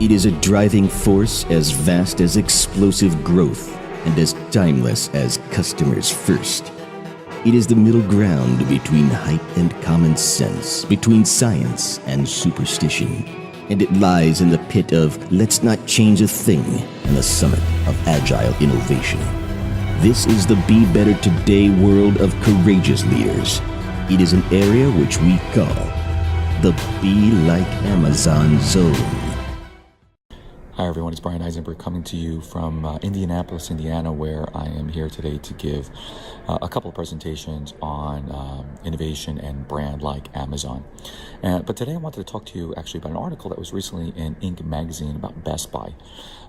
It is a driving force as vast as explosive growth and as timeless as customers first. It is the middle ground between hype and common sense, between science and superstition. And it lies in the pit of let's not change a thing and the summit of agile innovation. This is the Be Better Today world of courageous leaders. It is an area which we call the Be Like Amazon Zone. Hi everyone, it's Brian Eisenberg coming to you from Indianapolis, Indiana, where I am here today to give a couple of presentations on innovation and brand like Amazon. But today I wanted to talk to you actually about an article that was recently in Inc. magazine about Best Buy.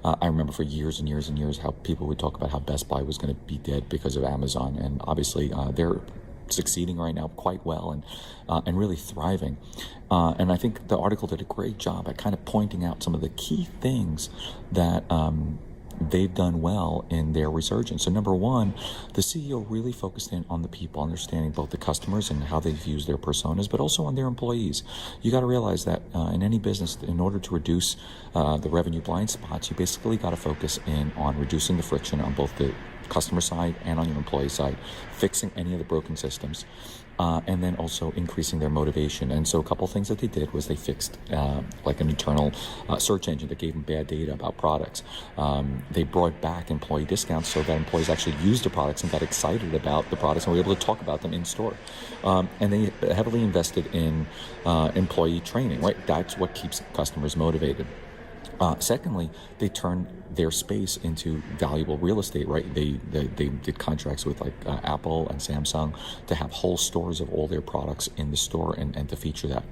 I remember for years and years and years how people would talk about how Best Buy was going to be dead because of Amazon, and obviously they're succeeding right now quite well and really thriving. And I think the article did a great job at kind of pointing out some of the key things that they've done well in their resurgence. So number one, the CEO really focused in on the people, understanding both the customers and how they've used their personas, but also on their employees. You got to realize that in any business, in order to reduce the revenue blind spots, you basically got to focus in on reducing the friction on both the customer side and on your employee side, fixing any of the broken systems, and then also increasing their motivation. And so a couple of things that they did was they fixed like an internal search engine that gave them bad data about products. They brought back employee discounts so that employees actually used the products and got excited about the products and were able to talk about them in store. And they heavily invested in employee training, right? That's what keeps customers motivated. Secondly, they turned their space into valuable real estate, right? They did contracts with like Apple and Samsung to have whole stores of all their products in the store and to feature that.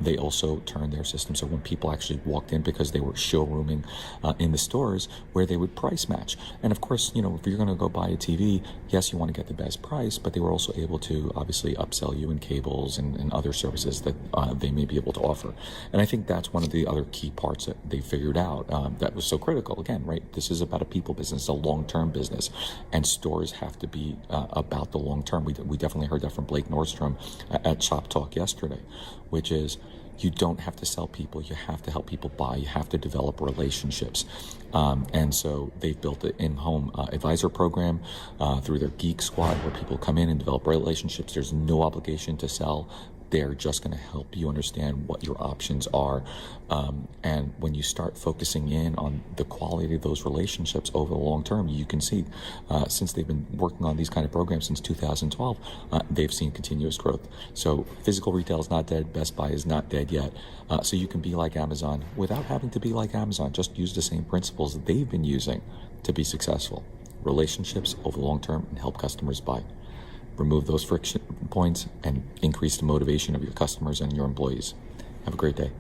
They also turned their system so when people actually walked in, because they were showrooming in the stores, where they would price match. And of course, you know, if you're going to go buy a TV, yes, you want to get the best price, but they were also able to obviously upsell you in cables and other services that they may be able to offer. And I think that's one of the other key parts that they figured out that was so critical. Again, right, this is about a people business, a long-term business, and stores have to be about the long term. We definitely heard that from Blake Nordstrom at Shop Talk yesterday, which is you don't have to sell people, you have to help people buy, you have to develop relationships. And so they've built an in-home advisor program through their Geek Squad, where people come in and develop relationships. There's no obligation to sell. They're just going to help you understand what your options are. And when you start focusing in on the quality of those relationships over the long term, you can see since they've been working on these kind of programs since 2012, they've seen continuous growth. So physical retail is not dead. Best Buy is not dead yet. So you can be like Amazon without having to be like Amazon. Just use the same principles that they've been using to be successful. Relationships over the long term and help customers buy. Remove those friction points and increase the motivation of your customers and your employees. Have a great day.